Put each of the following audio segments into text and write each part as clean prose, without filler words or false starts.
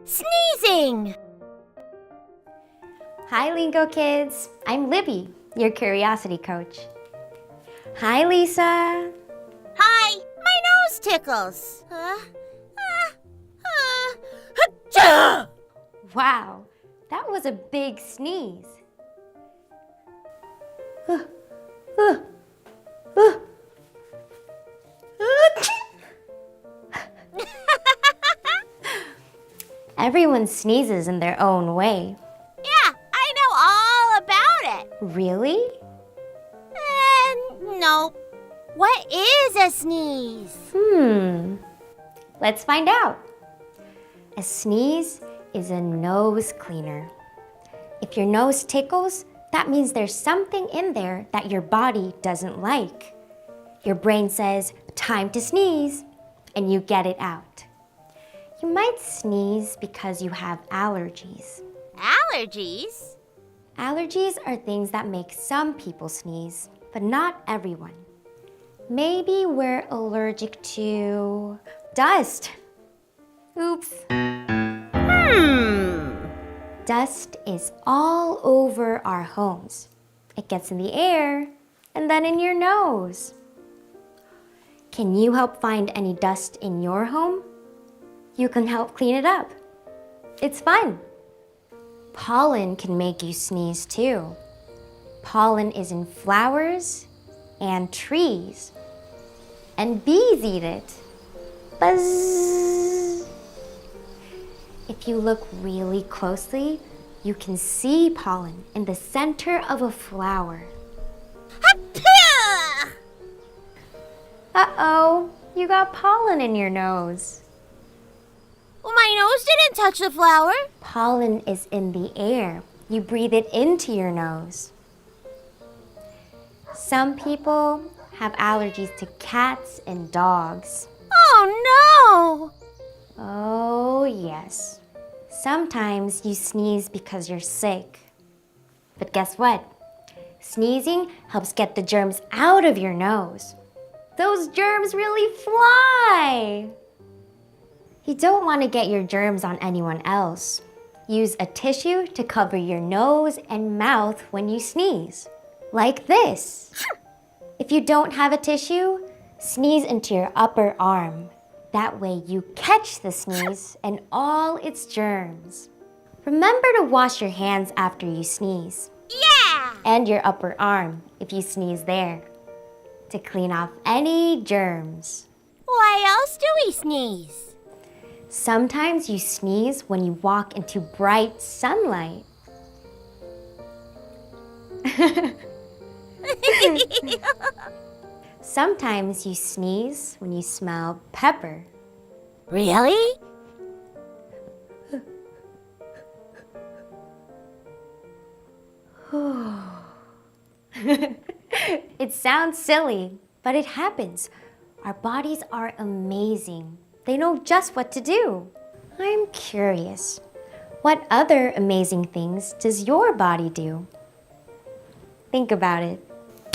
Sneezing! Hi, Lingokids. I'm Libby, your curiosity coach. Hi, Lisa. Hi, my nose tickles. Achoo! Wow, that was a big sneeze. Everyone sneezes in their own way. Yeah, I know all about it. Really? No. What is a sneeze? Let's find out. A sneeze is a nose cleaner. If your nose tickles, that means there's something in there that your body doesn't like. Your brain says, time to sneeze, and you get it out. You might sneeze because you have allergies. Allergies? Allergies are things that make some people sneeze, but not everyone. Maybe we're allergic to dust. Oops. Dust is all over our homes. It gets in the air and then in your nose. Can you help find any dust in your home? You can help clean it up. It's fun. Pollen can make you sneeze too. Pollen is in flowers and trees. And bees eat it. Buzz! If you look really closely, you can see pollen in the center of a flower. Achoo! Uh-oh, you got pollen in your nose. Well, my nose didn't touch the flower. Pollen is in the air. You breathe it into your nose. Some people have allergies to cats and dogs. Oh, no! Oh, yes. Sometimes you sneeze because you're sick. But guess what? Sneezing helps get the germs out of your nose. Those germs really fly! You don't want to get your germs on anyone else. Use a tissue to cover your nose and mouth when you sneeze. Like this. If you don't have a tissue, sneeze into your upper arm. That way you catch the sneeze and all its germs. Remember to wash your hands after you sneeze. Yeah! And your upper arm if you sneeze there, to clean off any germs. Why else do we sneeze? Sometimes you sneeze when you walk into bright sunlight. Sometimes you sneeze when you smell pepper. Really? It sounds silly, but it happens. Our bodies are amazing. They know just what to do. I'm curious, what other amazing things does your body do? Think about it.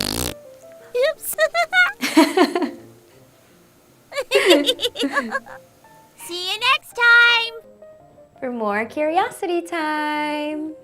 Oops. See you next time. For more curiosity time.